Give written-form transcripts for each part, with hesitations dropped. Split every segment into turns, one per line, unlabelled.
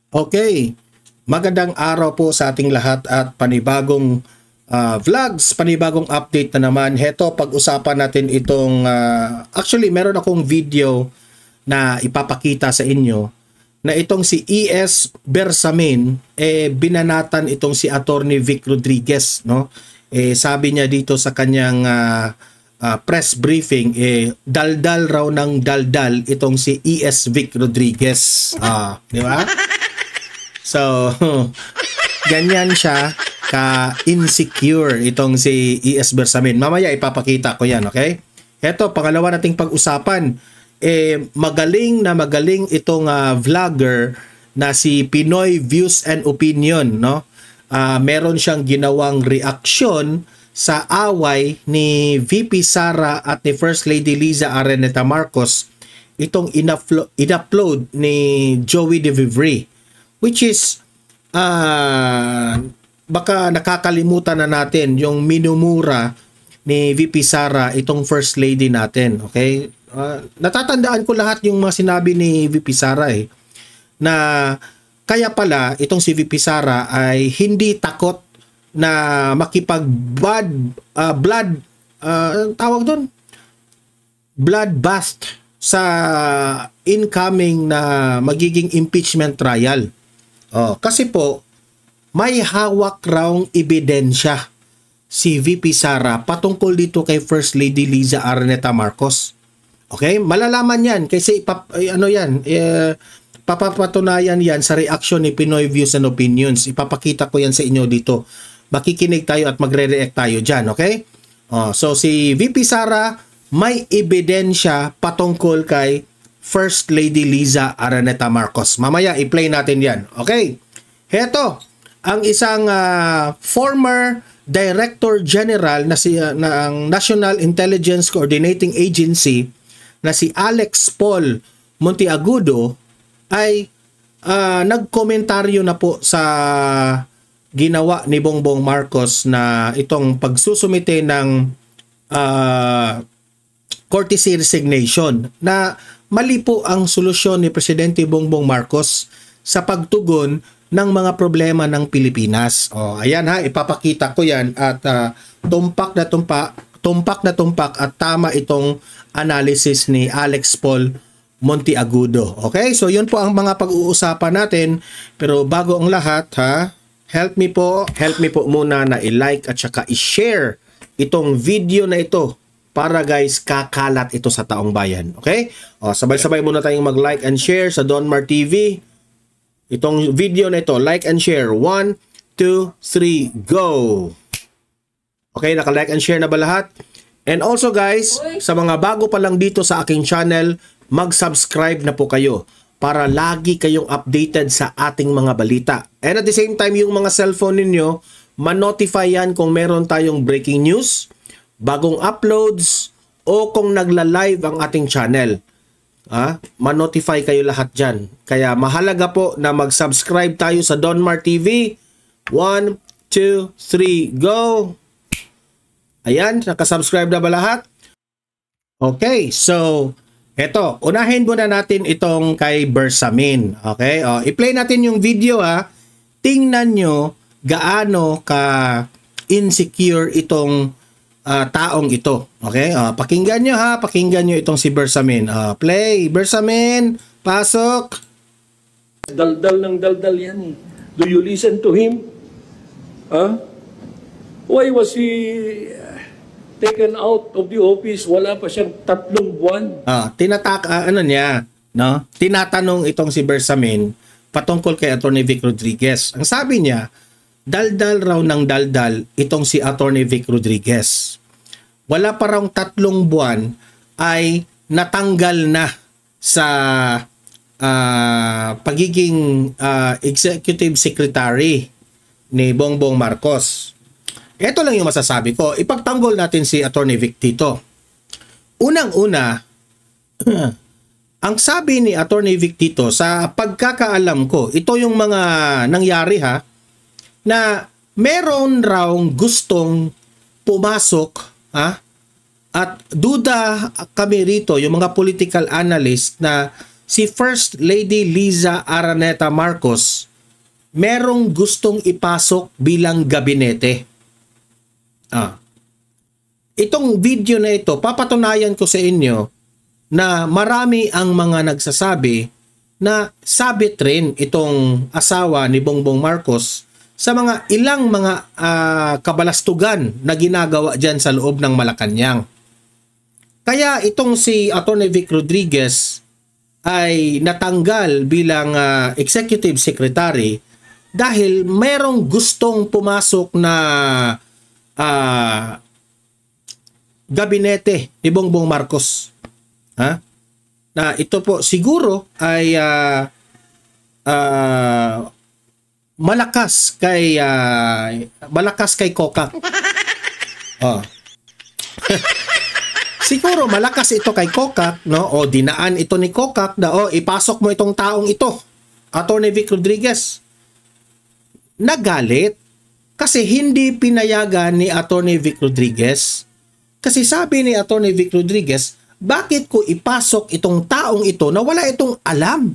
Okay, magandang araw po sa ating lahat at panibagong vlogs, panibagong update na naman. Heto, pag-usapan natin itong, actually meron akong video na ipapakita sa inyo na itong si E.S. Bersamin, binanatan itong si Attorney Vic Rodriguez, no? Sabi niya dito sa kanyang press briefing, daldal raw ng daldal itong si E.S. Vic Rodriguez. Di ba? So, ganyan siya ka-insecure itong si E.S. Bersamin. Mamaya ipapakita ko yan, okay? Ito, pangalawa nating pag-usapan. Magaling itong vlogger na si Pinoy Views and Opinion, no? Meron siyang ginawang reaksyon sa away ni VP Sara at ni First Lady Liza Araneta Marcos, itong in-upload ni Joey De Vivre, which is baka nakakalimutan na natin yung minumura ni VP Sara itong First Lady natin, okay? Natatandaan ko lahat yung mga sinabi ni VP Sara na kaya pala itong si VP Sara ay hindi takot na tawag doon, bloodbath sa incoming na magiging impeachment trial. Kasi po may hawak raw ebidensya si VP Sara patungkol dito kay First Lady Liza Araneta Marcos. Okay? Malalaman yan kasi papapatunayan yan sa reaction ni Pinoy Views and Opinions. Ipapakita ko yan sa inyo dito. Makikinig tayo at magre-react tayo dyan. Okay? So si VP Sara may ebidensya patungkol kay First Lady Liza Araneta Marcos. Mamaya i-play natin yan. Okay? Heto, ang isang former Director General na ang National Intelligence Coordinating Agency na si Alex Paul Monteagudo ay nagkomentaryo na po sa ginawa ni Bongbong Marcos na itong pagsusumite ng courtesy resignation, na mali po ang solusyon ni Presidente Bongbong Marcos sa pagtugon ng mga problema ng Pilipinas. Ayan ha, ipapakita ko yan at tumpak na tumpak at tama itong analysis ni Alex Paul Monteagudo. Okay? So yun po ang mga pag-uusapan natin. Pero bago ang lahat ha, help me po muna na i-like at saka i-share itong video na ito para guys kakalat ito sa taong bayan. Okay? Sabay-sabay muna tayong mag-like and share sa Donmar TV. Itong video na ito, like and share. 1, 2, 3, go! Okay, naka-like and share na ba lahat? And also guys, sa mga bago pa lang dito sa aking channel, mag-subscribe na po kayo para lagi kayong updated sa ating mga balita. And at the same time, yung mga cellphone ninyo, ma-notify yan kung meron tayong breaking news, bagong uploads, o kung nagla-live ang ating channel. Ma-notify kayo lahat dyan. Kaya mahalaga po na mag-subscribe tayo sa Donmar TV. 1, 2, 3, go! Ayan, nakasubscribe na ba lahat? Okay, so eto, unahin muna natin itong kay Bersamin. Okay, i-play natin yung video ha. Tingnan nyo gaano ka insecure itong taong ito. Okay, pakinggan nyo ha, pakinggan nyo itong si Bersamin. Play, Bersamin, pasok.
Daldal ng daldal yan. Do you listen to him? Why was he taken out of the office? Wala pa siyang 3 buwan.
Tinatanong itong si Bersamin patungkol kay Attorney Vic Rodriguez. Ang sabi niya, daldal raw ng daldal itong si Attorney Vic Rodriguez. Wala pa raw 3 buwan ay natanggal na sa pagiging executive secretary ni Bongbong Marcos. Ito lang yung masasabi ko. Ipagtanggol natin si Attorney Vic dito. Unang-una, ang sabi ni Attorney Vic dito, sa pagkakaalam ko, ito yung mga nangyari ha, na meron raw gustong pumasok at duda kami rito, yung mga political analyst, na si First Lady Liza Araneta Marcos merong gustong ipasok bilang gabinete. Itong video na ito, papatunayan ko sa inyo na marami ang mga nagsasabi na sabit rin itong asawa ni Bongbong Marcos sa mga ilang mga kabalastugan na ginagawa dyan sa loob ng Malacanang. Kaya itong si Atty. Vic Rodriguez ay natanggal bilang executive secretary dahil mayroong gustong pumasok na gabinete ni Bongbong Marcos. Na ito po siguro ay malakas kay Kokak. Siguro malakas ito kay Kokak, no? O dinaan ito ni Kokak na ipasok mo itong taong ito, Atty. Vic Rodriguez. Nagalit kasi hindi pinayagan ni Atty. Vic Rodriguez. Kasi sabi ni Atty. Vic Rodriguez, bakit ko ipasok itong taong ito na wala itong alam?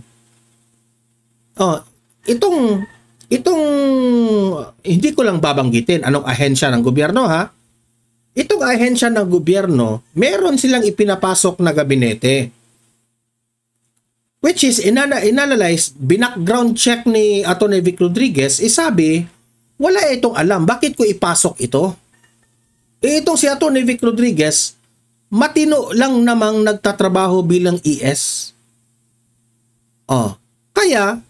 Itong hindi ko lang babanggitin anong ahensya ng gobyerno, ha? Itong ahensya ng gobyerno, meron silang ipinapasok na gabinete. Which is, inanalyze, binackground check ni Atty. Vic Rodriguez, sabi, wala itong alam, bakit ko ipasok ito? Itong si Atty. Vic Rodriguez, matino lang namang nagtatrabaho bilang ES. Kaya,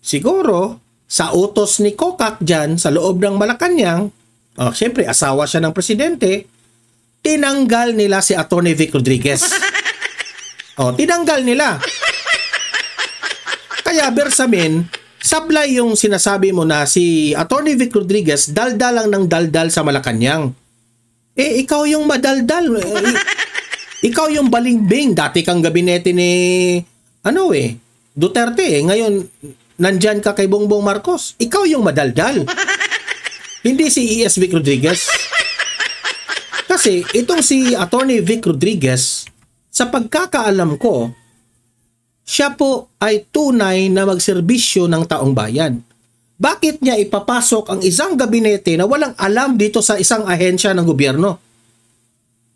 siguro, sa utos ni Kokak dyan, sa loob ng Malacanang, siyempre, asawa siya ng presidente, tinanggal nila si Atty. Vic Rodriguez. Tinanggal nila. Kaya, Bersamin, sablay yung sinasabi mo na si Atty. Vic Rodriguez, daldal lang ng daldal sa Malacanang. Ikaw yung madaldal. Ikaw yung balimbing. Dati kang gabinete ni Duterte. Ngayon, nandyan ka kay Bongbong Marcos. Ikaw yung madaldal. Hindi si ES Vic Rodriguez. Kasi itong si Atty. Vic Rodriguez, sa pagkakaalam ko, siya po ay tunay na magserbisyo ng taong bayan. Bakit niya ipapasok ang isang gabinete na walang alam dito sa isang ahensya ng gobyerno?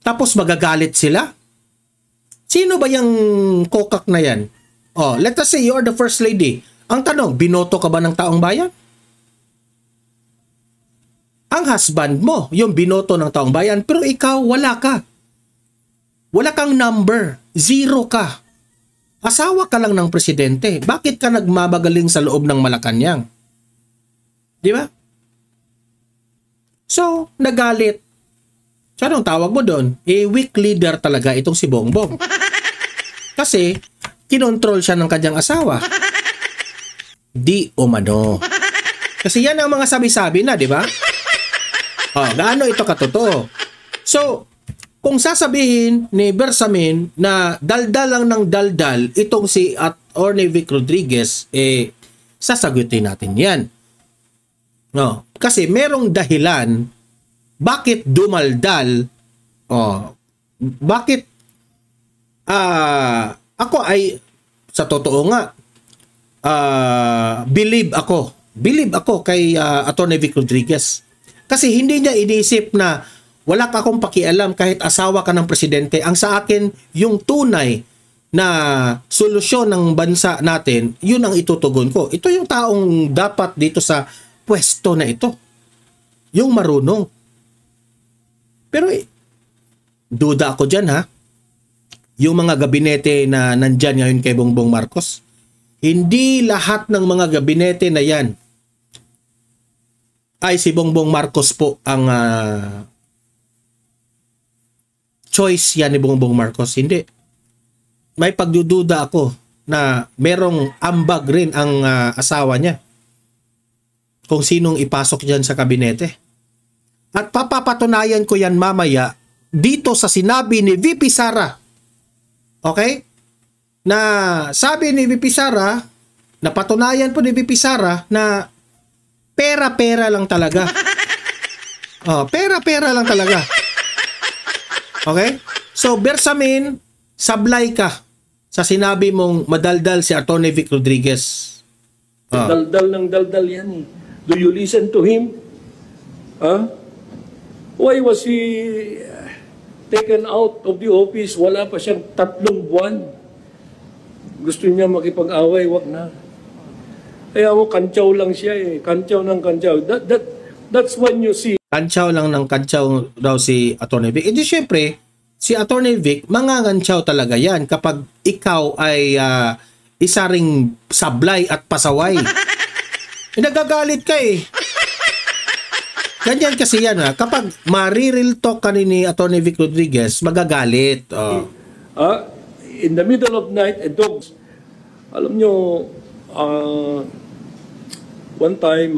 Tapos magagalit sila? Sino ba yung Kokak na yan? Let us say you're the first lady. Ang tanong, binoto ka ba ng taong bayan? Ang husband mo, yung binoto ng taong bayan, pero ikaw, wala ka. Wala kang number. Zero ka. Asawa ka lang ng presidente. Bakit ka nagmamagaling sa loob ng Malacanang? Di ba? So, nagalit. So, anong tawag mo doon? Weak leader talaga itong si Bongbong. Kasi, kinontrol siya ng kanyang asawa. Di umano. Kasi yan ang mga sabi-sabi na, di ba? Gaano ito katotoo? So, kung sasabihin ni Bersamin na daldal lang ng daldal itong si Atty. Vic Rodriguez, sasagutin natin yan. Kasi merong dahilan bakit dumaldal. Bakit ako ay sa totoo nga believe ako kay Atty. Vic Rodriguez. Kasi hindi niya inisip na wala ka akong pakialam kahit asawa ka ng presidente. Ang sa akin, yung tunay na solusyon ng bansa natin, yun ang itutugon ko. Ito yung taong dapat dito sa pwesto na ito. Yung marunong. Pero duda ako dyan, ha? Yung mga gabinete na nandyan ngayon kay Bongbong Marcos, hindi lahat ng mga gabinete na yan ay si Bongbong Marcos po ang choice yan ni Bongbong Marcos. Hindi. May pagdududa ako na merong ambag rin ang asawa niya kung sinong ipasok dyan sa kabinete. At papapatunayan ko yan mamaya dito sa sinabi ni VP Sara. Okay? Na sabi ni VP Sara, napatunayan po ni VP Sara na pera-pera lang talaga. Pera-pera lang talaga. Okay? So, Bersamin, sablay ka. sa sinabi mong madaldal si Atty. Vic Rodriguez?
Daldal ng daldal yan eh. Do you listen to him? Why was he taken out of the office? Wala pa siyang 3 buwan. Gusto niya makipag-away, wag na. Kaya kantsaw lang siya eh. Kantsaw ng kantsaw. That's when you see.
Kantsaw lang ng kantsaw daw si Atty. Vic. Di syempre, si Atty. Vic, mangangantsaw talaga yan kapag ikaw ay isa ring sablay at pasaway. Nagagalit ka eh. Ganyan kasi yan ha. Kapag mariril talk ka ni Atty. Vic Rodriguez, magagalit.
In the middle of night, dogs. Alam nyo, one time,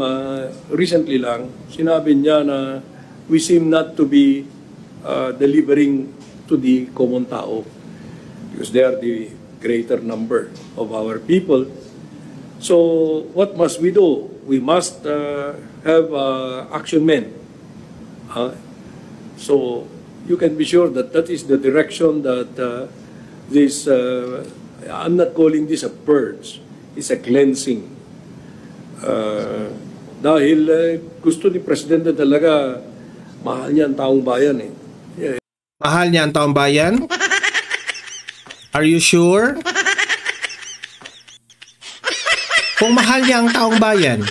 recently lang, sinabi niya na we seem not to be delivering to the common tao because they are the greater number of our people. So, what must we do? We must have action men. So, you can be sure that that is the direction that this, I'm not calling this a purge, it's a cleansing. Dahil gusto ni Presidente talaga, mahal niya ang taong bayan eh. Yeah.
Mahal niya ang taong bayan? Are you sure? Kung mahal niya ang taong bayan,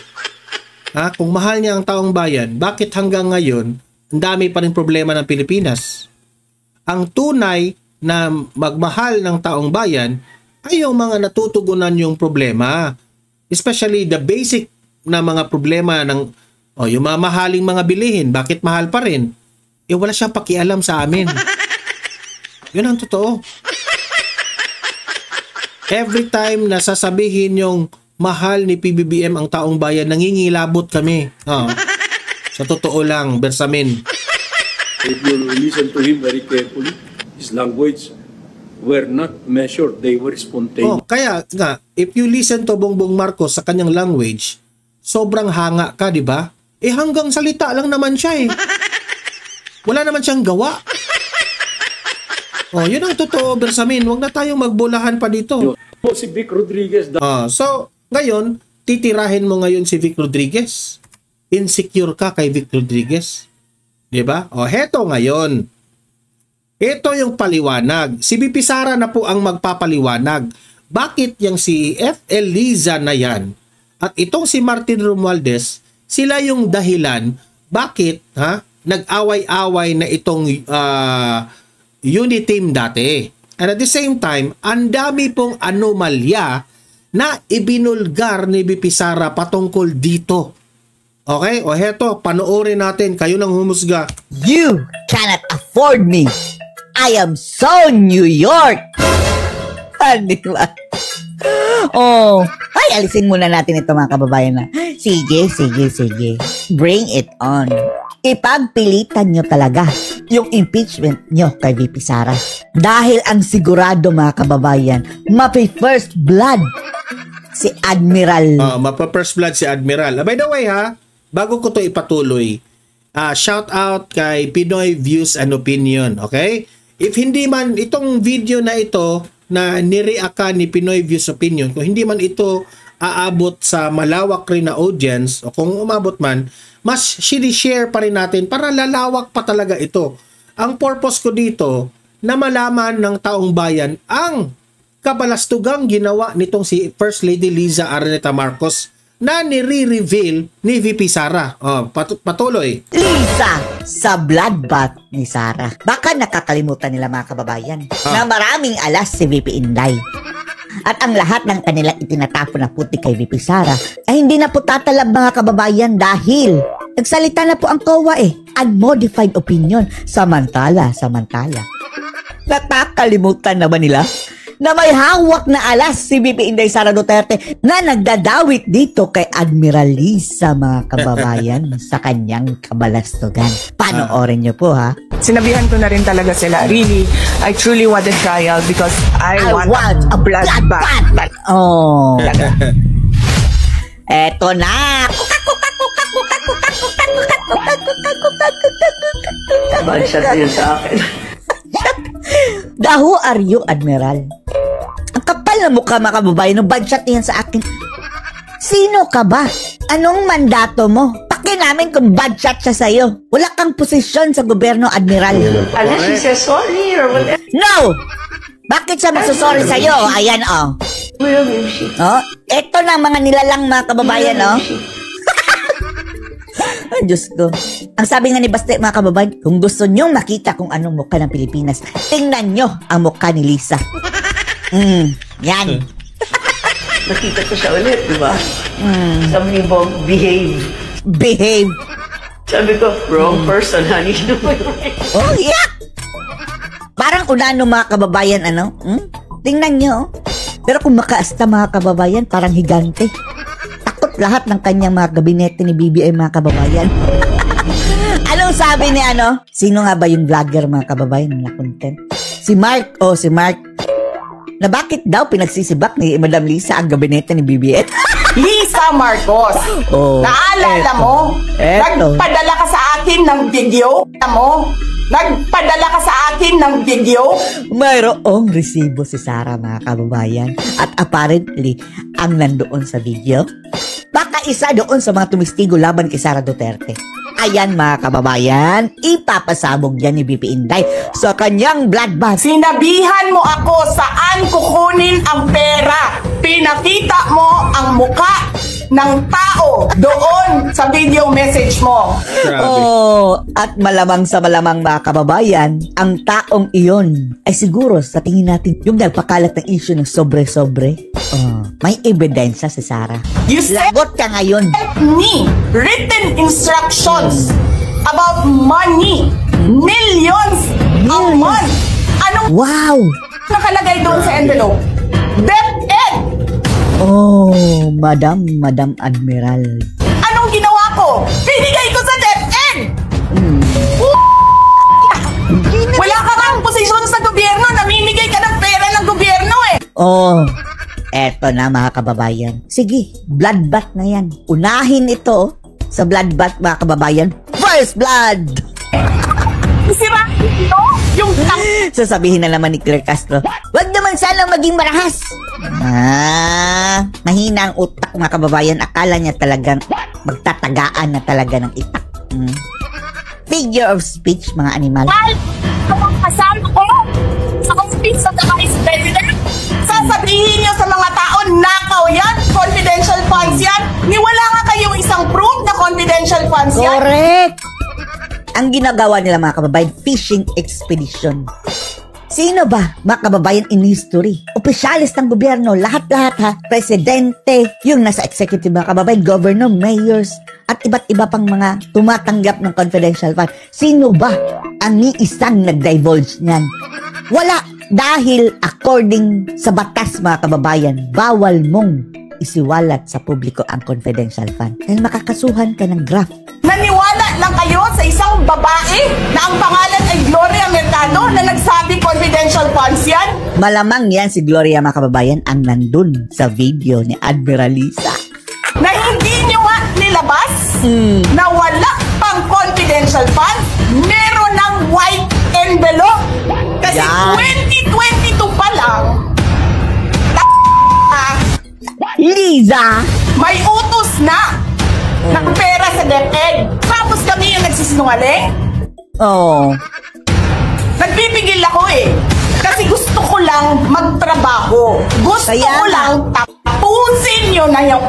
kung mahal niya ang taong bayan, bakit hanggang ngayon, ang dami pa rin problema ng Pilipinas? Ang tunay na magmahal ng taong bayan ay yung mga natutugunan yung problema. Especially the basic na mga problema ng yung mamahaling mga bilihin. Bakit mahal pa rin? Wala siyang pakialam sa amin. Yun ang totoo. Every time na sasabihin yung mahal ni PBBM ang taong bayan, nangingilabot kami. Sa totoo lang, Bersamin.
If you listen to him very carefully, his language were not measured, they were spontaneous.
Kaya nga, if you listen to Bongbong Marcos sa kanyang language, sobrang hanga ka, di ba? Hanggang salita lang naman siya eh. Wala naman siyang gawa. Yun ang totoo, Bersamin. Huwag na tayong magbulahan pa dito.
Si Vic Rodriguez.
So, ngayon, titirahin mo ngayon si Vic Rodriguez. Insecure ka kay Vic Rodriguez. Diba? Heto ngayon. Ito yung paliwanag. Si BP Sara na po ang magpapaliwanag. Bakit yung si FL Liza na yan at itong si Martin Romualdez, sila yung dahilan bakit nag-away-away na itong unit team dati. And at the same time, ang dami pong anomalya na ibinulgar ni BP Sara patungkol dito. Okay? Heto, panoorin natin. Kayo nang humusga.
You cannot afford me. I am so New York. Diba? Ay, alisin muna natin ito mga kababayan na. Sige. Bring it on. Ipagpilitan nyo talaga yung impeachment nyo kay VP Sara. Dahil ang sigurado mga kababayan, mapi-first blood si Admiral.
Mapa-first blood si Admiral. By the way bago ko to ipatuloy, shout out kay Pinoy Views and Opinion, okay? If hindi man itong video na ito na nireact ni Pinoy Views Opinion, kung hindi man ito aabot sa malawak rin na audience, o kung umabot man, mas share pa rin natin para lalawak pa talaga ito. Ang purpose ko dito, na malaman ng taong bayan ang kabalastugang ginawa nitong si First Lady Liza Araneta Marcos na nire-reveal ni VP Sara. Patuloy.
Liza sa bloodbath ni Sara. Baka nakakalimutan nila mga kababayan na maraming alas si VP Inday. At ang lahat ng kanilang itinatapon na puti kay VP Sara ay hindi na po tatalab mga kababayan dahil nagsalita na po ang COA unmodified opinion. Samantala. Nakakalimutan na ba nila na may hawak na alas si VP Inday Sara Duterte na nagdadawit dito kay Admiral Liza mga kababayan sa kanyang kabalastugan. Panoorin nyo po
Sinabihan ko na rin talaga sila. Really, I truly want a trial because I want a bloodbath.
Eto na.
Banshot yun sa akin.
Who are you, Admiral? Alam mo ka mga kababayan, no, bad shot yan sa akin. Sino ka ba? Anong mandato mo? Paki namin kung bad shot siya sa'yo. Wala kang posisyon sa gobyerno, Admiral.
Unless she says sorry or whatever.
No! Bakit siya magsusorry sa'yo? Ayan, oh. Oh, eto na mga nilalang mga kababayan, oh. Ay, Diyos ko. Ang sabi nga ni Baste, mga kababayan, kung gusto nyong makita kung anong mukha ng Pilipinas, tingnan nyo ang mukha ni Lisa. Yan.
Nakita ko siya ulit, di ba? Sabi ni Bob, behave.
Behave.
Sabi ko, wrong person, honey.
Oh, yeah. Parang unano mga kababayan, ano? Tingnan nyo, oh. Pero kung makaasta mga kababayan, parang higante. Takot lahat ng kanyang mga gabinete ni BBM mga kababayan. Anong sabi ni ano? Sino nga ba yung vlogger mga kababayan na content? Si Mark. Oh, si Mark. Na bakit daw pinagsisibak ni Madam Lisa ang gabinete ni BBM?
Lisa Marcos, naalala mo? Nagpadala ka sa akin ng video mo? Nagpadala ka sa akin ng video?
Mayroong resibo si Sara mga kababayan. At apparently, ang nandoon sa video, baka isa doon sa mga tumistigo laban kay Sara Duterte. Ayan mga kababayan, ipapasabog yan ni BP Inday sa kanyang bloodbath.
Sinabihan mo ako saan kukunin ang pera. Pinakita mo ang muka ng tao doon sa video message mo.
Oh, at malamang sa malamang mga kababayan, ang taong iyon ay siguro sa tingin natin yung nagpakalat ng issue ng sobre-sobre. May ebidensya si Sara.
You said
lagot ka ngayon.
Me written instructions about money, millions a month. Anong
wow
nakalagay doon sa envelope? DepEd.
Oh, Madam Admiral.
Anong ginawa ko? Binigay ko sa DepEd. Wala ka kang posisyon sa gobyerno. Namimigay ka ng pera ng gobyerno eh.
Oh, eto na mga kababayan. Sige, bloodbath na yan. Unahin ito sa bloodbath mga kababayan. First blood!
Sira ito? Yung
sasabihin na naman ni Claire Castro, wag naman sanang maging marahas. Mahina ang utak mga kababayan. Akala niya talagang magtatagaan na talaga ng itak. Figure of speech mga animal.
Kasama ko sa office of the Vice President. Sasabihin niyo sa mga tao, nakaw yan, confidential funds yan. Niwala nga kayong isang proof na confidential funds yan.
Correct! Ang ginagawa nila mga kababayan, fishing expedition. Sino ba mga kababayan in history? Opisyalis ng gobyerno, lahat-lahat ha. Presidente, yung nasa executive mga kababayan, governor, mayors, at iba't iba pang mga tumatanggap ng confidential fund. Sino ba ang isang nag-divulge niyan? Wala. Dahil according sa batas mga kababayan, bawal mong isiwalat sa publiko ang confidential fund. Dahil makakasuhan ka ng graft.
Naniwala lang kayo sa isang babae na ang pangalan ay Gloria Mercado na nagsabi confidential funds yan?
Malamang yan si Gloria mga kababayan ang nandun sa video ni Admiral Lisa.
Na hindi nyo nga nilabas na wala pang confidential funds, meron ng white envelope. Kasi
yan.
2022 pa lang,
Liza!
may utos na ng pera sa DepEd. Tapos kami yung nagsisinungaling.
Oh.
Nagpipigil ako eh. Kasi gusto ko lang magtrabaho. Gusto ko lang tapusin nyo na yung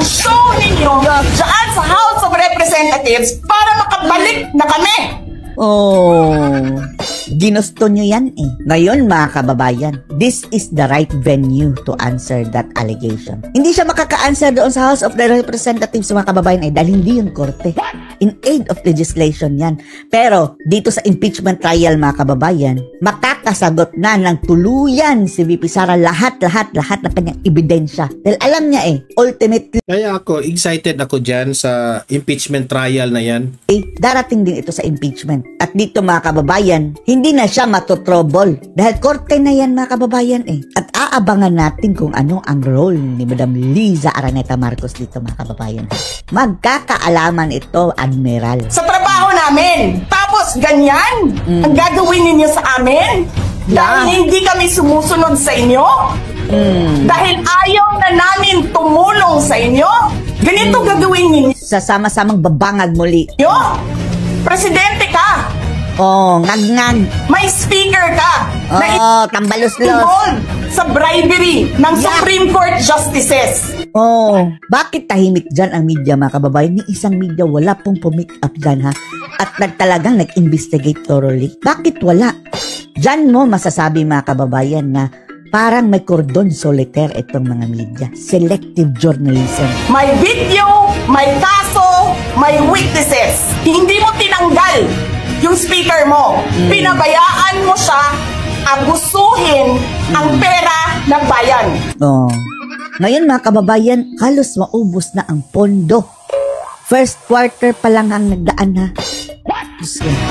show ninyo dyan sa House of Representatives para makabalik na kami.
Oh. Ginusto nyo yan eh. Ngayon mga kababayan, this is the right venue to answer that allegation. Hindi siya makaka-answer doon sa House of the Representatives mga kababayan eh dahil hindi yung korte. In aid of legislation yan. Pero dito sa impeachment trial mga kababayan, makakasagot na ng tuluyan si VP Sara lahat ng kanyang ebidensya. Dahil alam niya eh, ultimately
Kaya ako, excited ako dyan sa impeachment trial na yan.
darating din ito sa impeachment. At dito mga kababayan, hindi na siya matotrouble. Dahil korte na yan mga kababayan eh. At aabangan natin kung ano ang role ni Madam Liza Araneta Marcos dito mga kababayan. Magkakaalaman ito, Admiral.
Sa trabaho namin. Tapos ganyan ang gagawin ninyo sa amin. Dahil hindi kami sumusunod sa inyo? Dahil ayaw na namin tumulong sa inyo? Ganito gagawin ninyo?
Sa sama-samang babangag muli.
Presidente ka!
Oh, ngag-ngag.
May speaker ka!
Oh, tambalos-los.
involved sa bribery ng Supreme Court justices.
Oh, bakit tahimik dyan ang media, mga kababayan? Ni isang media wala pong pumick up dyan, ha? At talagang nag-investigate thoroughly. Bakit wala? Dyan mo masasabi, mga kababayan, na parang may cordon solitaire itong mga media. Selective journalism.
May video, may kaso, may witnesses. Hindi mo tinanggal yung speaker mo. Pinabayaan mo siya abusuhin ang pera ng bayan.
Oh. Ngayon, mga kababayan, halos maubos na ang pondo. First quarter pa lang ang nagdaan, ha?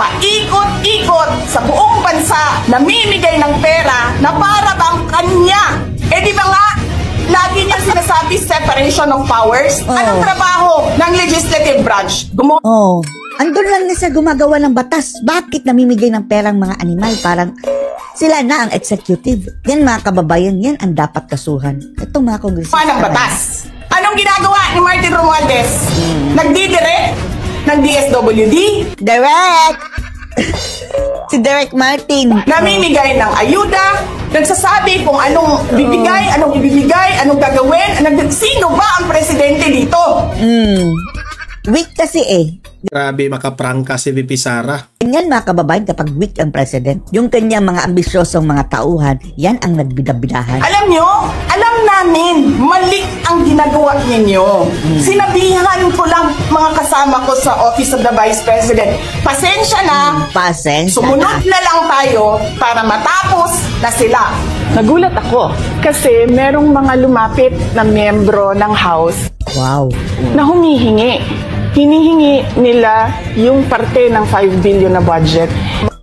Paikot-ikot sa buong bansa, namimigay ng pera na para bang kanya. Eh di ba nga, lagi niya sinasabi separation of powers? Anong trabaho ng legislative branch?
Andun lang na siya gumagawa ng batas. Bakit namimigay ng perang mga animal? Parang sila na ang executive. Yan, mga kababayan, yan ang dapat kasuhan. Itong mga kongresista.
Ng batas. Anong ginagawa ni Martin Romualdez? Nagdidirect ng DSWD?
Direct! Si Direct Martin.
Namimigay ng ayuda, nagsasabi kung anong bibigay, anong ibibigay, anong gagawin, sino ba ang presidente dito?
Weak kasi eh.
Grabe, makaprangka si VP Sara.
Ganyan, mga kababayan, kapag weak ang president, yung kanyang mga ambisyosong mga tauhan, yan ang nagbidabidahan.
Alam nyo, alam namin, mali ang ginagawa ninyo. Sinabihan ko lang mga kasama ko sa Office of the Vice President, pasensya na, sumunod na lang tayo para matapos na sila.
Nagulat ako kasi merong mga lumapit na miyembro ng House na humihingi. Hinihingi nila yung parte ng 5 billion na budget.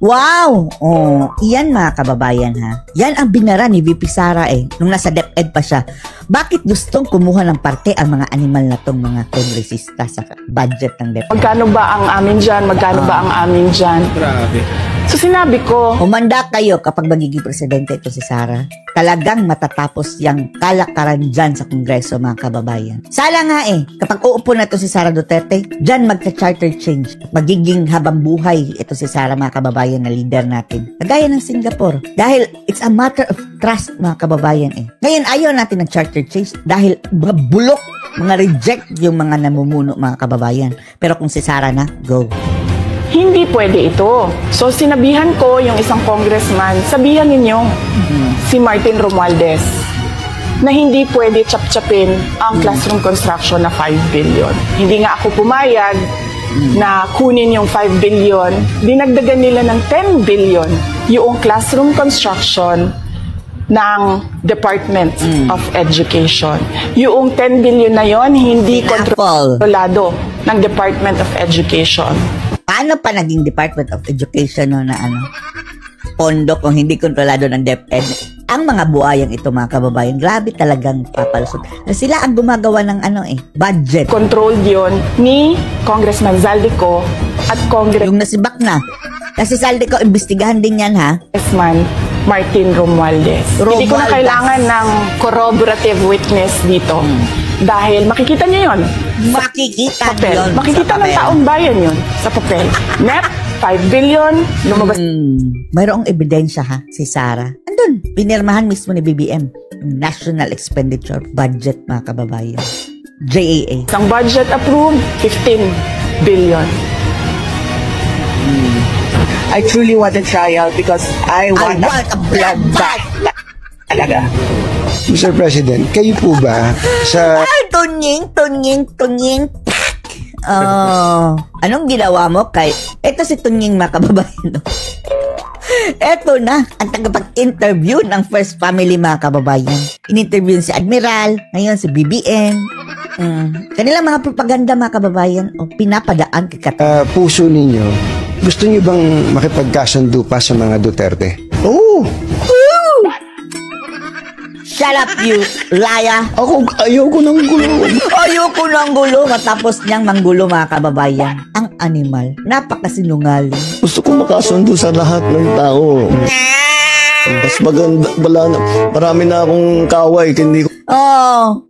Wow! Oh, iyan, mga kababayan, ha? Yan ang binara ni VP Sara nung nasa DepEd pa siya. Bakit gustong kumuha ng parte ang mga animal na tong mga kongresista sa budget ng DepEd?
Magkano ba ang amin dyan? Magkano ba ang amin dyan?
Grabe.
So sinabi ko,
humanda kayo kapag magiging presidente ito si Sara. Talagang matatapos yung kalakaran dyan sa Kongreso, mga kababayan. Sala nga kapag uupo na ito si Sara Duterte, dyan magka-charter change. Magiging habang buhay ito si Sara, mga kababayan, na leader natin. Kagaya ng Singapore. Dahil it's a matter of trust, mga kababayan. Ngayon, ayaw natin ng charter change dahil mga bulok, mga reject yung mga namumuno, mga kababayan. Pero kung si Sara na, go.
hindi pwede ito. So sinabihan ko yung isang congressman, sabihan ninyo si Martin Romualdez na hindi pwede chap-chapin ang classroom construction na 5 billion. Hindi nga ako pumayag na kunin yung 5 billion, dinagdagan nila ng 10 billion yung classroom construction ng Department of Education. Yung 10 billion na yon hindi kontrolado ng Department of Education.
Paano pa naging Department of Education na pondo kung hindi kontrolado ng DepEd? Ang mga buhayang ito, mga kababayan, grabe talagang papalusot. Sila ang gumagawa ng budget.
Controlled yon ni Congressman Zaldico at
Yung nasibak na. Kasi Zaldico, imbestigahan din yan, ha?
Congressman Martin Romualdez. Hindi ko na kailangan ng corroborative witness dito. Dahil makikita niyo yon.
Makikita
papel.
Yun
makikita ng taong bayan yon sa papel. Net, 5 billion, lumabas.
Mayroong ebidensya, ha, si Sara. Andun, pinirmahan mismo ni BBM. National Expenditure Budget, mga kababayan. JAA.
Ang budget approved, 15 billion. I truly want a trial because I want a bloodbath. Talaga.
Mr. President, kayo po ba sa...
Ay, tunying. Anong ginawa mo kay... Ito si Tunying, mga kababayan. Eto na, ang tagapag-interview ng First Family, mga kababayan. In-interview si Admiral, ngayon si BBM. Kanilang mga propaganda, mga kababayan, pinapadaan kay
puso ninyo, gusto niyo bang makipagkasundo pa sa mga Duterte? Oo!
Shut up, you liar!
Ayoko ng gulo.
Ayoko ng gulo. Matapos niyang manggulo, mga kababayan. Ang animal, napakasinungaling.
Gusto ko makasundo sa lahat ng tao.
Mas maganda, marami na akong kaaway, hindi ko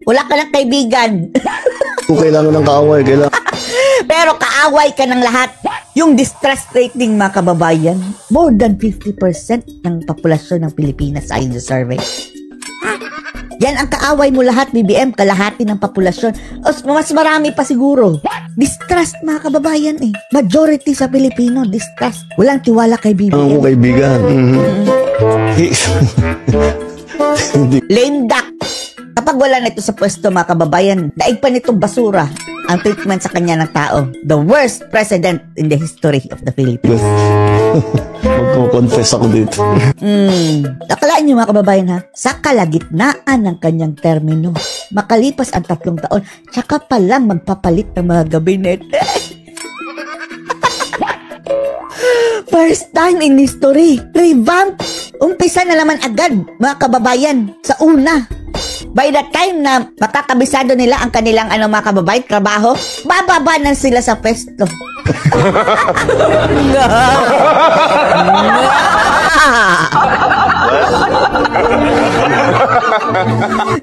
Wala ka ng kaibigan.
kailangan ng kaaway,
Pero kaaway ka ng lahat. Yung distress rating, mga kababayan, more than 50% ng populasyon ng Pilipinas ayon sa survey. Yan ang kaaway mo lahat, BBM, kalahati ng populasyon. O mas marami pa siguro. Distrust, mga kababayan eh. Majority sa Pilipino, distrust. Walang tiwala kay BBM.
Ang kaibigan.
Lame duck. Kapag wala nito sa pwesto, mga kababayan, daig pa nitong basura ang treatment sa kanya ng tao. The worst president in the history of the Philippines.
Magko-confess ako dito.
Nakalaan niyo, mga kababayan, ha? Sa kalagitnaan ng kanyang termino, makalipas ang 3 taon, tsaka pa lang magpapalit ng mga gabinete. First time in history, revamp. Umpisa na naman agad, mga kababayan, sa una. By the time na makakabisado nila ang kanilang mga kababayan, trabaho, bababa na sila sa pwesto.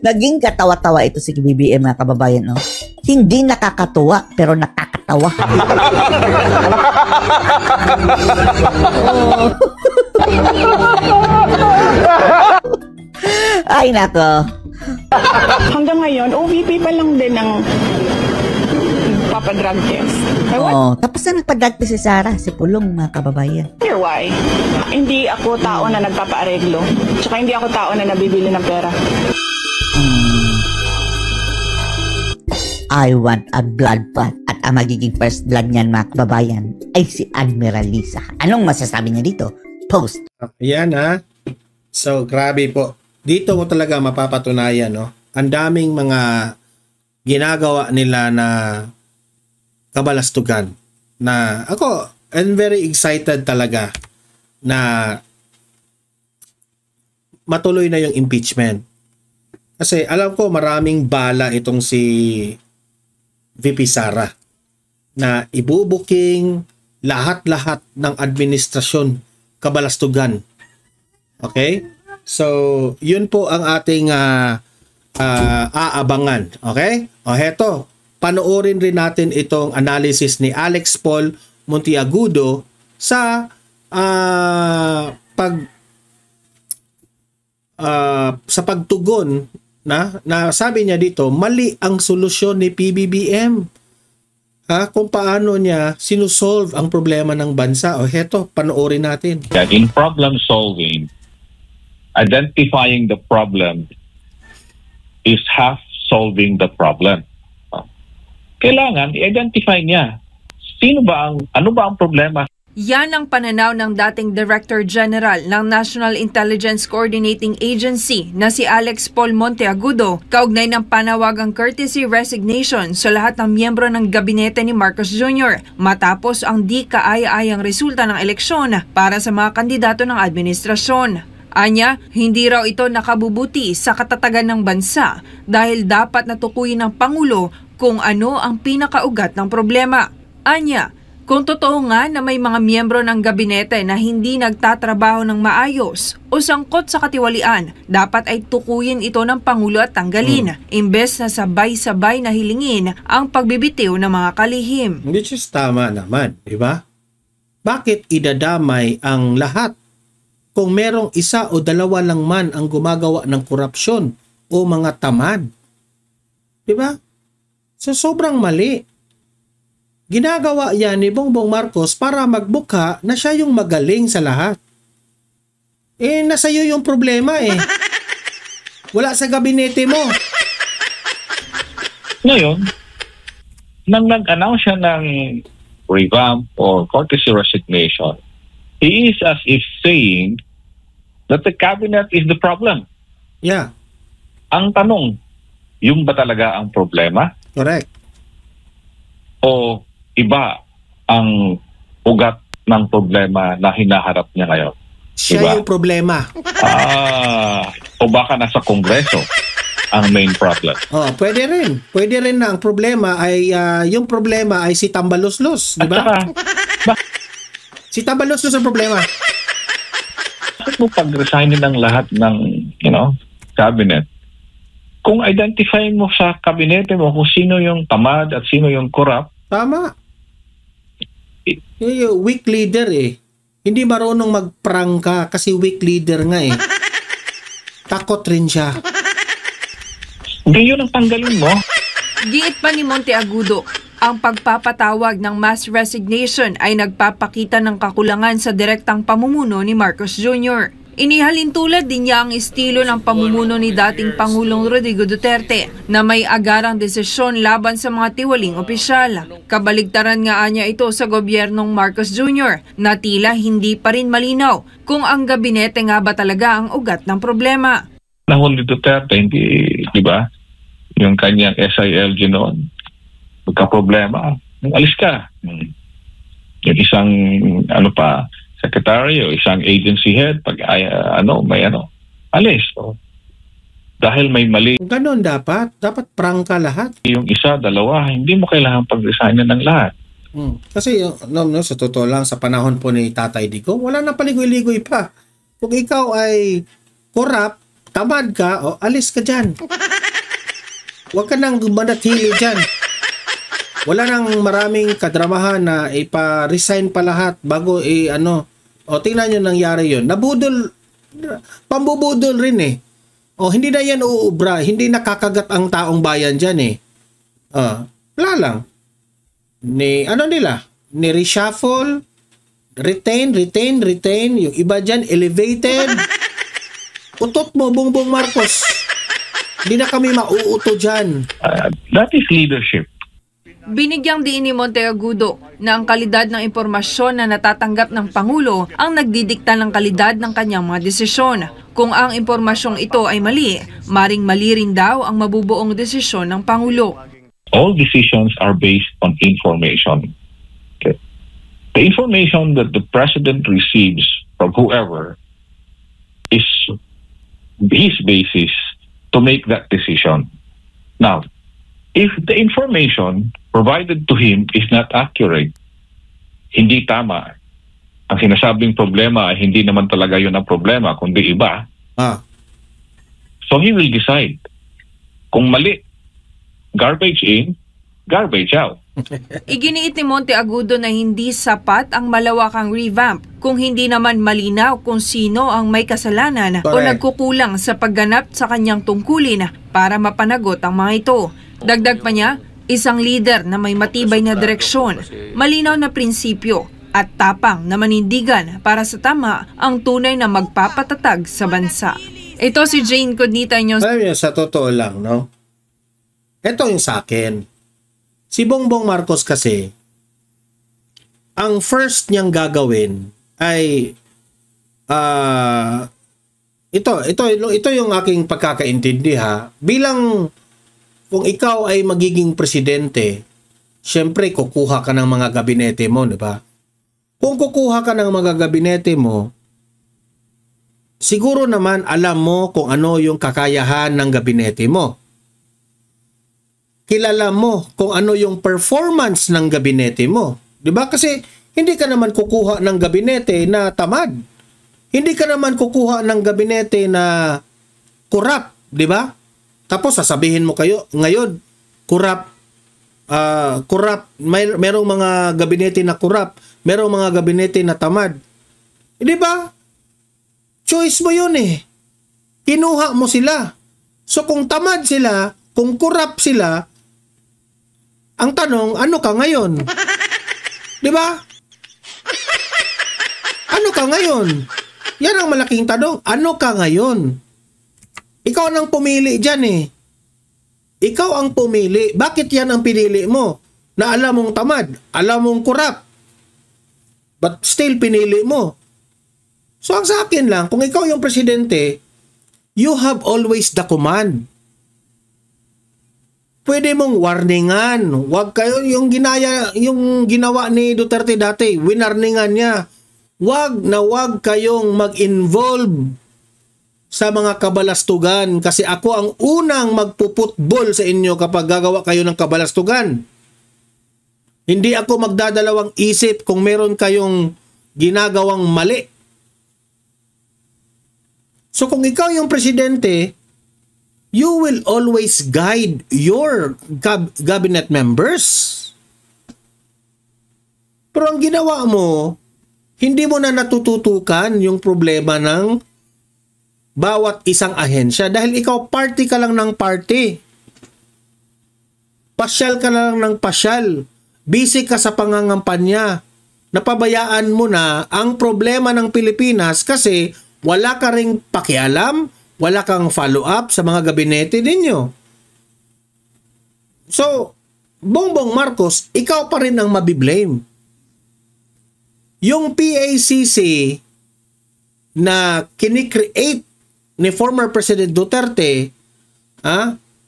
Naging katawa-tawa ito si BBM, mga kababayan, no? Hindi nakakatuwa, pero nakakatawa. Ay, nako.
Hanggang ngayon, OVP pa lang din ng papadrag test.
Tapos na nagpa-drug test si Sarah, si Pulong, mga kababayan.
Wonder why? Hindi ako tao na nagpapaareglo. Tsaka hindi ako tao na nabibili ng pera.
I want a blood bath. At ang magiging first blood niyan, mga kababayan, ay si Admiral Lisa. Anong masasabi niya dito? Post.
Yan ha. So, grabe po. Dito mo talaga mapapatunayan, no? Ang daming mga ginagawa nila na kabalastugan. Na ako, I'm very excited talaga na matuloy na yung impeachment. Kasi alam ko maraming bala itong si VP Sara na ibubuking lahat-lahat ng administrasyon kabalastugan. Okay? So, yun po ang ating aabangan. Okay? O heto, panoorin rin natin itong analysis ni Alex Paul Monteagudo sa pagtugon na sabi niya dito, mali ang solusyon ni PBBM. Kung paano niya sinusolve ang problema ng bansa. O heto, panoorin natin.
In problem solving, identifying the problem is half solving the problem. Kailangan i-identify niya ano ba ang problema.
Yan ang pananaw ng dating Director General ng National Intelligence Coordinating Agency na si Alex Paul Monteagudo kaugnay ng panawagang courtesy resignation sa lahat ng miyembro ng gabinete ni Marcos Jr. matapos ang di kaaya-ayang resulta ng eleksyon para sa mga kandidato ng administrasyon. Anya, hindi raw ito nakabubuti sa katatagan ng bansa dahil dapat natukuyin ng Pangulo kung ano ang pinakaugat ng problema. Anya, kung totoo nga na may mga miyembro ng gabinete na hindi nagtatrabaho ng maayos o sangkot sa katiwalian, dapat ay tukuyin ito ng Pangulo at tanggalin, imbes na sabay-sabay na hilingin ang pagbibitiw ng mga kalihim.
Which is tama naman, di ba? Bakit idadamay ang lahat? Kung merong isa o dalawa lang man ang gumagawa ng korupsyon o mga tamad. Di ba? So sobrang mali. Ginagawa yan ni Bongbong Marcos para magbuka na siya yung magaling sa lahat. Nasa iyo yung problema Wala sa gabinete mo.
Ngayon, nang nag-announce siya ng revamp or courtesy resignation, he is as if saying that the cabinet is the problem.
Yeah.
Ang tanong, yung ba talaga ang problema?
Correct.
O iba ang ugat ng problema na hinaharap niya ngayon?
Siya
diba?
yung problema.
O baka nasa Kongreso ang main problem.
Pwede rin. Pwede rin na ang problema ay yung problema ay si Tambaloslos, di ba? Si Tambaloslos ang problema.
bakit mo pag-resignin ng lahat ng, cabinet? Kung identify mo sa kabinete mo kung sino yung tamad at sino yung corrupt.
Tama. Yung weak leader Hindi marunong magprangka kasi weak leader nga Takot rin siya.
Hindi yun ang tanggalin mo.
Giit pa ni Monteagudo, ang pagpapatawag ng mass resignation ay nagpapakita ng kakulangan sa direktang pamumuno ni Marcos Jr. Inihalin tulad din niya ang estilo ng pamumuno ni dating Pangulong Rodrigo Duterte na may agarang desisyon laban sa mga tiwaling opisyal. Kabaligtaran nga niya ito sa gobyernong Marcos Jr. na tila hindi pa rin malinaw kung ang gabinete nga ba talaga ang ugat ng problema.
Nahon ni Duterte, hindi, di ba? Yung kanyang SILG noon, magka-problema. Alis ka. Yung isang, secretary o isang agency head, pag alis. So, dahil may mali.
Ganon dapat. Dapat prangka lahat.
Yung isa, dalawa, hindi mo kailangan pag-resignan ng lahat.
Kasi sa totoo lang, sa panahon po ni Tatay Dico, wala na paligoy-ligoy pa. Kung ikaw ay corrupt, tamad ka, alis ka dyan. Huwag ka nang manatili dyan. Wala nang maraming kadramahan na ipa-resign pa lahat bago tingnan nyo nangyari yun. Pambubudol rin hindi na yan uubra, hindi nakakagat ang taong bayan dyan wala lang. Ni reshuffle, retain, yung iba dyan, elevated. Utot mo, Bongbong Marcos. Hindi na kami mauuto dyan.
That is leadership.
Binigyang diin ni Monteagudo na ang kalidad ng impormasyon na natatanggap ng Pangulo ang nagdidikta ng kalidad ng kanyang mga desisyon. Kung ang impormasyong ito ay mali, maring mali rin daw ang mabubuong desisyon ng Pangulo.
All decisions are based on information. Okay. The information that the President receives from whoever is his basis to make that decision. Now, if the information provided to him is not accurate, hindi tama, ang sinasabing problema ay hindi naman talaga yun ang problema, kundi iba. So he will decide. Kung mali, garbage in, garbage out.
Iginiit ni Monteagudo na hindi sapat ang malawakang revamp kung hindi naman malinaw kung sino ang may kasalanan o nagkukulang sa pagganap sa kanyang tungkulin para mapanagot ang mga ito. Dagdag pa niya, isang leader na may matibay na direksyon, malinaw na prinsipyo at tapang na manindigan para sa tama ang tunay na magpapatatag sa bansa. Ito si Jane Codnita niyo.
Alam niyo, sa totoo lang, ito yung sa akin. Si Bongbong Marcos kasi, ang first niyang gagawin ay ito yung aking pagkakaintindi bilang kung ikaw ay magiging presidente, syempre kukuha ka ng mga gabinete mo, di ba? Kung kukuha ka ng mga gabinete mo, siguro naman alam mo kung ano yung kakayahan ng gabinete mo. Kilala mo kung ano yung performance ng gabinete mo. Di ba? Kasi hindi ka naman kukuha ng gabinete na tamad. Hindi ka naman kukuha ng gabinete na corrupt, di ba? Tapos sasabihin mo kayo, ngayon, corrupt, merong mga gabinete na corrupt, merong mga gabinete na tamad. Di ba? Choice mo yun Kinuha mo sila. So kung tamad sila, kung corrupt sila, ang tanong, ano ka ngayon? Di ba? Ano ka ngayon? Yan ang malaking tanong. Ano ka ngayon? Ikaw ang pumili dyan Ikaw ang pumili. Bakit yan ang pinili mo? Na alam mong tamad, alam mong corrupt, but still pinili mo. So ang sa akin lang, kung ikaw yung presidente, you have always the command. Pwede mong warningan. Huwag kayo yung ginawa ni Duterte dati, winarningan niya. Huwag kayong mag-involve sa mga kabalastugan kasi ako ang unang magpuputbol sa inyo kapag gagawa kayo ng kabalastugan. Hindi ako magdadalawang isip kung meron kayong ginagawang mali. So kung ikaw yung presidente, you will always guide your cabinet members. Pero ang ginawa mo, hindi mo na natututukan yung problema ng bawat isang ahensya dahil ikaw party ka lang ng party. Pasyal ka lang ng pasyal. Busy ka sa pangangampanya. Napabayaan mo na ang problema ng Pilipinas kasi wala ka ring pakialam, wala kang follow-up sa mga gabinete ninyo. So, Bongbong Marcos, ikaw pa rin ang mabiblame. Yung PACC na kinikreate ni former President Duterte,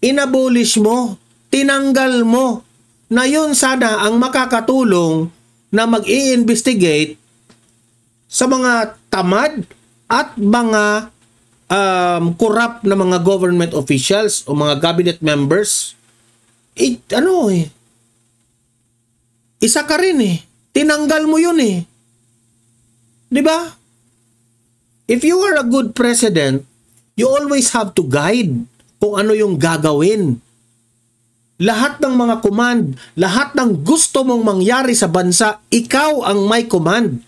inabolish mo, tinanggal mo, na yun sana ang makakatulong na mag-i-investigate sa mga tamad at mga corrupt na mga government officials o mga cabinet members. Isa ka rin eh. Tinanggal mo yun eh. Di ba? If you are a good president, you always have to guide kung ano yung gagawin. Lahat ng mga command, lahat ng gusto mong mangyari sa bansa, ikaw ang may command.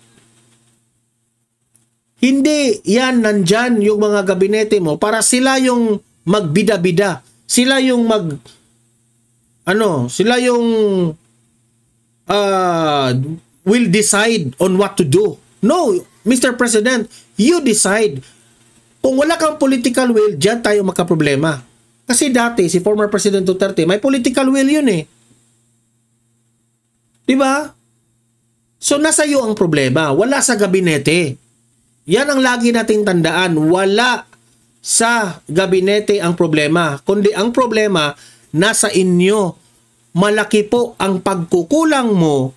Hindi yan nandyan yung mga gabinete mo para sila yung magbida-bida. Sila yung will decide on what to do. No, Mr. President, you decide. Kung wala kang political will, dyan tayo magkaproblema. Kasi dati, si former President Duterte, may political will yun eh. Diba? So, nasa iyo ang problema. Wala sa gabinete. Yan ang lagi nating tandaan. Wala sa gabinete ang problema. Kundi ang problema, nasa inyo. Malaki po ang pagkukulang mo.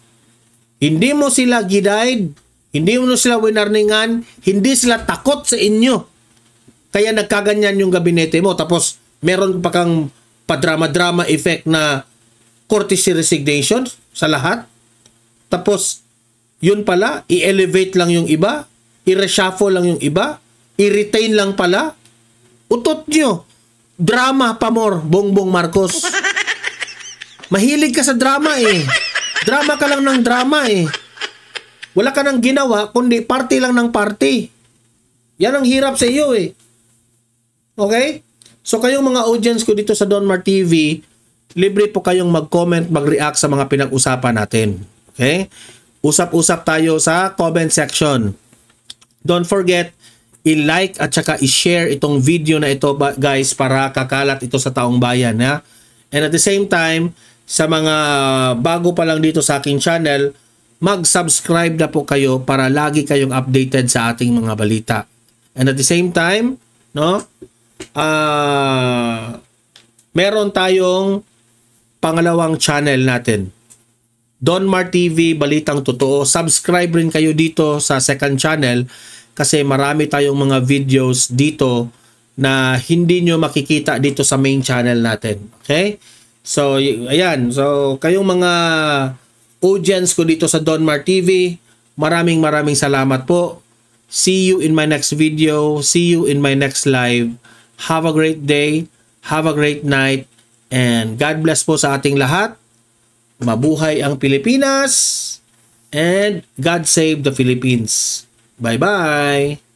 Hindi mo sila gidide, hindi mo sila winarningan, hindi sila takot sa inyo. Kaya nagkaganyan yung gabinete mo. Tapos, meron pa kang padrama-drama effect na courtesy resignation sa lahat. Tapos, yun pala, i-elevate lang yung iba, i-reshuffle lang yung iba, i-retain lang pala. Utot nyo. Drama pa more, Bongbong Marcos. Mahilig ka sa drama eh. Drama ka lang ng drama eh. Wala ka nang ginawa, kundi party lang ng party. Yan ang hirap sa iyo eh. Okay? So kayong mga audience ko dito sa Don Mar TV, libre po kayong mag-comment, mag-react sa mga pinag-usapan natin. Okay? Usap-usap tayo sa comment section. Don't forget, i-like at saka i-share itong video na ito guys para kakalat ito sa taong bayan. Ha? And at the same time, sa mga bago pa lang dito sa aking channel, mag-subscribe na po kayo para lagi kayong updated sa ating mga balita. And at the same time, no, meron tayong pangalawang channel natin. Don Mar TV, Balitang Totoo. Subscribe rin kayo dito sa second channel kasi marami tayong mga videos dito na hindi nyo makikita dito sa main channel natin. Okay? So, ayan. So, kayong mga audience ko dito sa Don Mar TV, maraming salamat po. See you in my next video. See you in my next live. Have a great day. Have a great night. And God bless po sa ating lahat. Mabuhay ang Pilipinas. And God save the Philippines. Bye-bye.